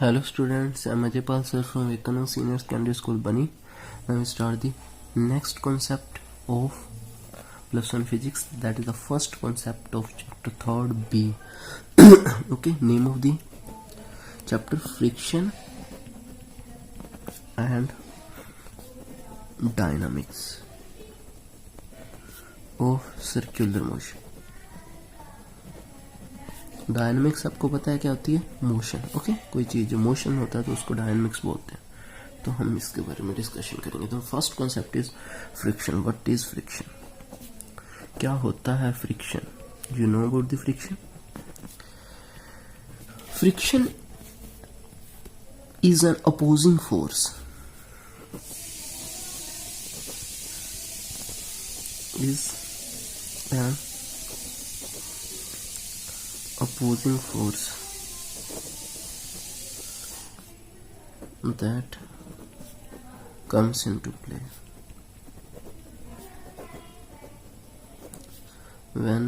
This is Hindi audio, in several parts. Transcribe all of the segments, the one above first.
Hello students, I'm Ajaypal sir from Vivekananda Senior Secondary School, Bani. Now we start the next concept of plus 1 physics, that is the first concept of chapter 3rd B. Okay, name of the chapter: friction and dynamics of circular motion. Dynamics आपको पता है क्या होती है? मोशन. ओके, कोई चीज जो मोशन होता है तो उसको डायनामिक्स बोलते हैं. तो हम इसके बारे में डिस्कशन करेंगे. तो first concept is friction. What is friction? क्या होता है friction? You know about the friction? Friction is an opposing force. Is an opposing force that comes into play when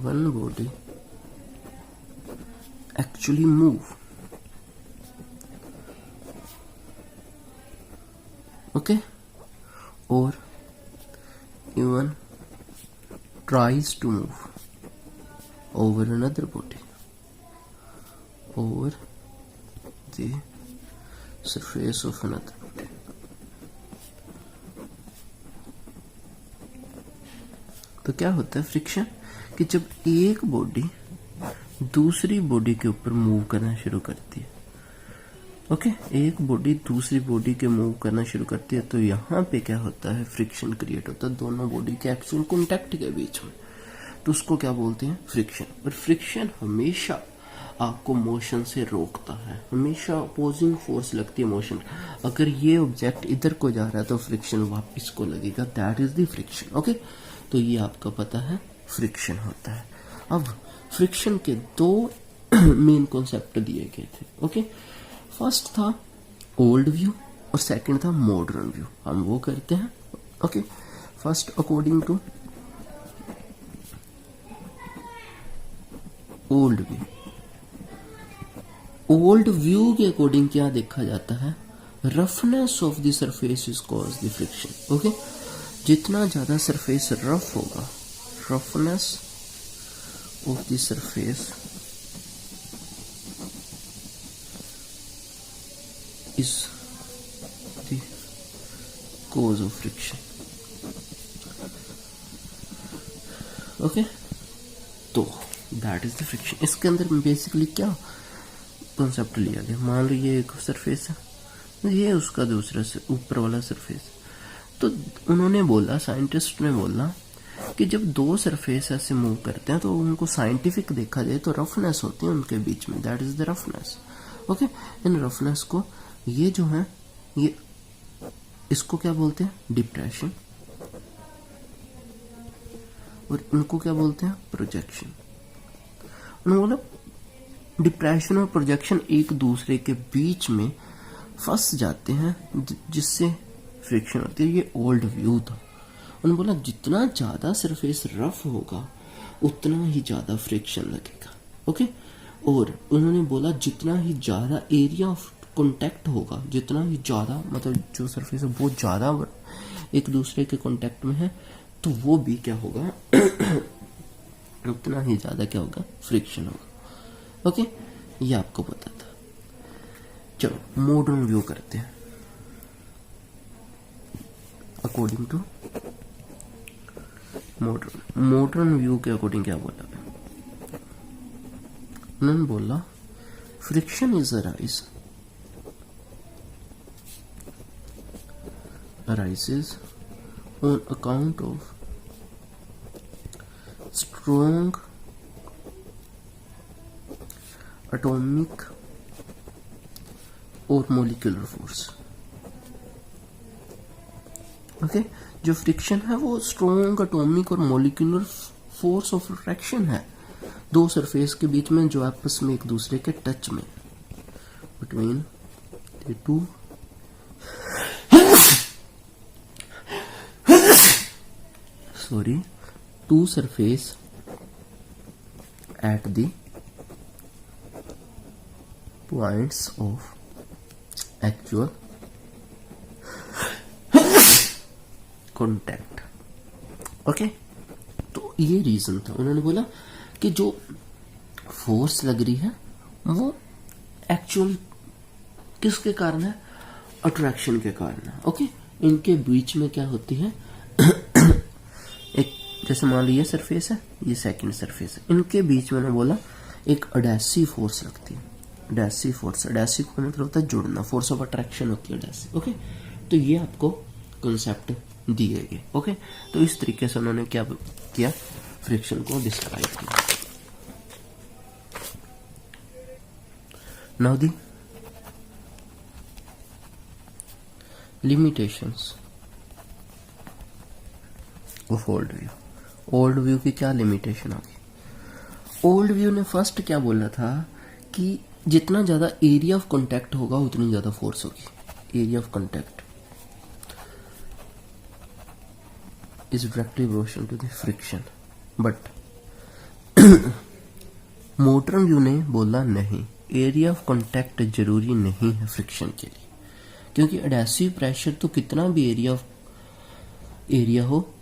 one body actually move. Okay, or even tries to move over another body, over the surface of another body. तो क्या होता है फ्रिक्शन? कि जब एक बॉडी दूसरी बॉडी के ऊपर मूव करना शुरू करती है. ओके, एक बॉडी दूसरी बॉडी के मूव करना शुरू करती है तो यहाँ पे क्या होता है? फ्रिक्शन क्रिएट होता है दोनों बॉडी के एक्चुअल कॉन्टैक्ट के बीच में. तो उसको क्या बोलते हैं? फ्रिक्शन. और फ्रिक्शन हमेशा आपको मोशन से रोकता है. हमेशा अपोजिंग फोर्स लगती है मोशन. अगर ये ऑब्जेक्ट इधर को जा रहा है तो फ्रिक्शन वापस को लगेगा. That is the friction. Okay, तो ये आपका पता है फ्रिक्शन होता है. अब फ्रिक्शन के दो मेन कॉन्सेप्ट दिए गए थे. ओके, फर्स्ट था ओल्ड व्यू और सेकंड था मॉडर्न व्यू. हम वो करते हैं. Okay, first according to old view. Old view के अकॉर्डिंग क्या देखा जाता है? Roughness of the surface is cause the friction. Okay, जितना ज्यादा सरफेस रफ होगा, roughness of the surface is the cause of friction. Okay, तो that is the friction. इसके अंदर बेसिकली क्या कॉन्सेप्ट लिया गया? मान लो ये एक सरफेस है, ये उसका दूसरा से ऊपर वाला सरफेस. तो उन्होंने बोला, साइंटिस्ट ने बोला कि जब दो सरफेस ऐसे मूव करते हैं तो उनको साइंटिफिक देखा जाए तो रफनेस होती है उनके बीच में. That is the roughness. Okay, in roughness को ये जो है, ये इसको क्या बोलते हैं? डिप्रेशन. और इनको क्या बोलते हैं? प्रोजेक्शन. उन्होंने बोला डिप्रेशन और प्रोजेक्शन एक दूसरे के बीच में फंस जाते हैं जिससे फ्रिक्शन होती है. ये ओल्ड व्यू था. उन्होंने बोला जितना ज्यादा सरफेस रफ होगा उतना ही ज्यादा फ्रिक्शन लगेगा. ओके, और उन्होंने बोला जितना ही ज्यादा एरिया ऑफ कॉन्टैक्ट होगा, जितना ही ज्यादा मतलब जो सरफेस है वो ज्यादा एक दूसरे के कॉन्टैक्ट में है तो वो भी क्या होगा? उतना ही ज्यादा क्या होगा? फ्रिक्शन होगा. ओके, ये आपको पता था. चलो मॉडर्न व्यू करते हैं. अकॉर्डिंग टू मॉडर्न व्यू के अकॉर्डिंग क्या बोला? उन्होंने बोला friction is arises on account of strong atomic or molecular force. Okay, जो फ्रिक्शन है वो स्ट्रॉन्ग एटॉमिक और मोलिकुलर फोर्स ऑफ अट्रैक्शन है दो सरफेस के बीच में जो आपस में एक दूसरे के टच में, between the two two surface at the points of actual contact. Okay, तो ये रीजन था। उन्होंने बोला कि जो फोर्स लग रही है वो एक्चुअल किसके कारण है, अट्रैक्शन के कारण है। ओके, इनके बीच में क्या होती है एक, जैसे मान लीजिए सरफेस है, ये सेकंड सरफेस है, इनके बीच में उन्होंने बोला एक अडैसिव फोर्स लगती है। अडैसिव फोर्स, अडैसिव का मतलब होता है जुड़ना, फोर्स ऑफ अट्रैक्शन होती है अडैसिव। ओके, तो ये आपको कॉन्सेप्ट दिए गए। ओके, तो इस तरीके से उन्होंने क्या किया, फ्रिक्शन को डिस्क्राइब किया। Now the limitations of old view. Old view की क्या लिमिटेशन आ गई? ओल्ड व्यू ने फर्स्ट क्या बोला था कि जितना ज्यादा एरिया ऑफ कांटेक्ट होगा उतनी ज्यादा फोर्स होगी। Area of contact is directly proportional to the friction, but modern view ने बोला नहीं, एरिया ऑफ कांटेक्ट जरूरी नहीं है फ्रिक्शन के लिए, क्योंकि एडहेसिव प्रेशर तो कितना भी एरिया हो,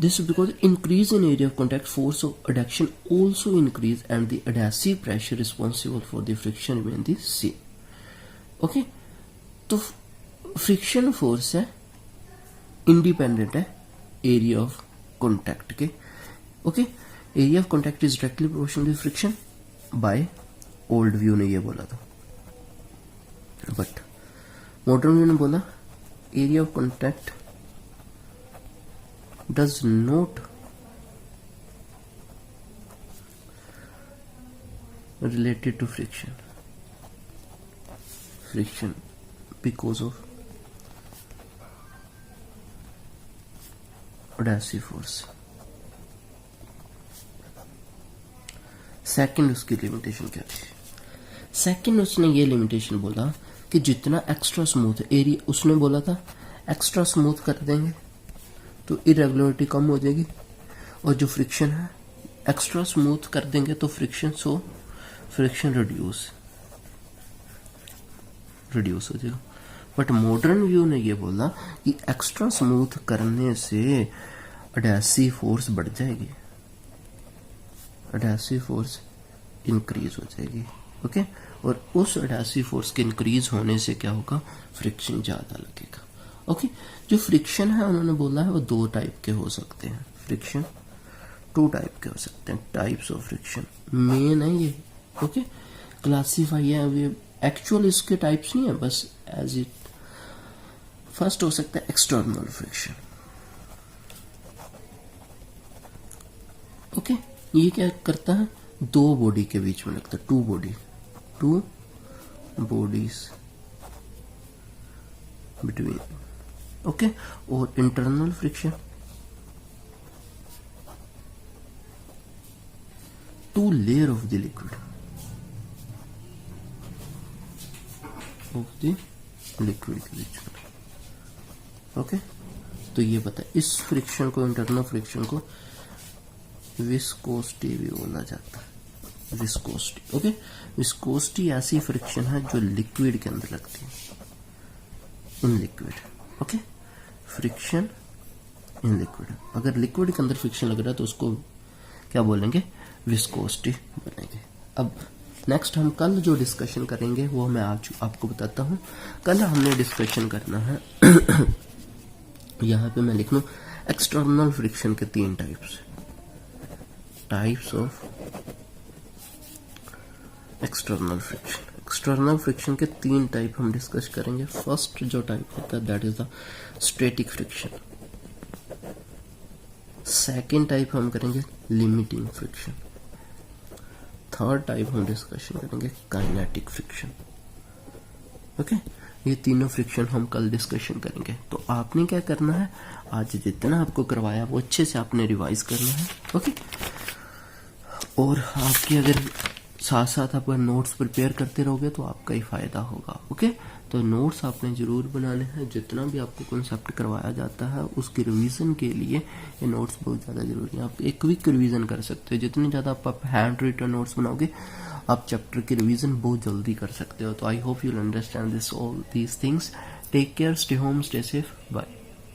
this because increase in area of contact force of adhesion also increase and the adhesive pressure responsible for the friction remain the same. Okay, तो फ्रिक्शन फोर्स है इंडिपेंडेंट है एरिया ऑफ कॉन्टैक्ट के। Okay, area of contact is directly proportional to friction by old view ने ये बोला था, बट मॉडर्न व्यू ने बोला area of contact does not related to friction because of अडैसिव force. Second उसकी लिमिटेशन क्या थी? सेकंड उसने ये लिमिटेशन बोला कि जितना एक्स्ट्रा स्मूथ एरिया, उसने बोला था एक्स्ट्रा स्मूथ कर देंगे तो इरेगुलरिटी कम हो जाएगी, और जो फ्रिक्शन है एक्स्ट्रा स्मूथ कर देंगे तो फ्रिक्शन रिड्यूस हो जाएगा। बट मॉडर्न व्यू ने ये बोला कि एक्स्ट्रा स्मूथ करने से एडहेसिव फोर्स बढ़ जाएगी, एडहेसिव फोर्स इंक्रीज हो जाएगी। ओके, और उस एडहेसिव फोर्स के इंक्रीज होने से क्या होगा, फ्रिक्शन ज्यादा लगेगा। ओके, जो फ्रिक्शन है उन्होंने बोला है वो दो टाइप के हो सकते हैं, फ्रिक्शन टू टाइप के हो सकते हैं, टाइप्स ऑफ फ्रिक्शन मेन है ये। ओके, क्लासीफाई है, एक्चुअल इसके टाइप्स नहीं है, बस एज इट। फर्स्ट हो सकता है एक्सटर्नल फ्रिक्शन। ओके, ये क्या करता है, दो बॉडी के बीच में लगता है, टू बॉडीज बिटवीन। ओके, और internal friction two layer of the liquid के बीच में। ओके, तो ये पता है, इस फ्रिक्शन को, इंटरनल फ्रिक्शन को विस्कोसिटी भी बोला जाता है, विस्कोसिटी। ओके, विस्कोसिटी ऐसी फ्रिक्शन है जो लिक्विड के अंदर लगती है, in liquid. Okay, friction in liquid, अगर लिक्विड के अंदर फ्रिक्शन लग रहा है तो उसको क्या बोलेंगे, विस्कोसिटी बोलेंगे। अब नेक्स्ट हम कल जो डिस्कशन करेंगे वो मैं आज आपको बताता हूं। कल हमने डिस्कशन करना है यहां पे मैं लिख लूं एक्सटर्नल फ्रिक्शन के 3 types of external friction. External friction के 3 टाइप हम डिस्कस करेंगे। फर्स्ट जो टाइप होता है that is the static friction. Second type हम करेंगे लिमिटिंग फ्रिक्शन। थर्ड टाइप हम डिस्कशन करेंगे काइनेटिक फ्रिक्शन। ओके, ये तीनों फ्रिक्शन हम कल डिस्कशन करेंगे। तो आपने क्या करना है, आज जितना आपको करवाया वो अच्छे से आपने रिवाइज करना है। ओके, और आपके अगर साथ साथ आप नोट्स प्रिपेयर करते रहोगे तो आपका ही फायदा होगा। ओके, तो नोट्स आपने जरूर बनाने हैं। जितना भी आपको कॉन्सेप्ट करवाया जाता है उसके रिवीजन के लिए ये नोट्स बहुत ज़्यादा जरूरी है। आप एक क्विक रिवीजन कर सकते हो। जितनी ज़्यादा आप हैंड रिटन नोट्स बनाओगे आप चैप्टर की रिवीजन बहुत जल्दी कर सकते हो। तो I hope you will understand this all these things. Take care, stay home, stay safe, bye.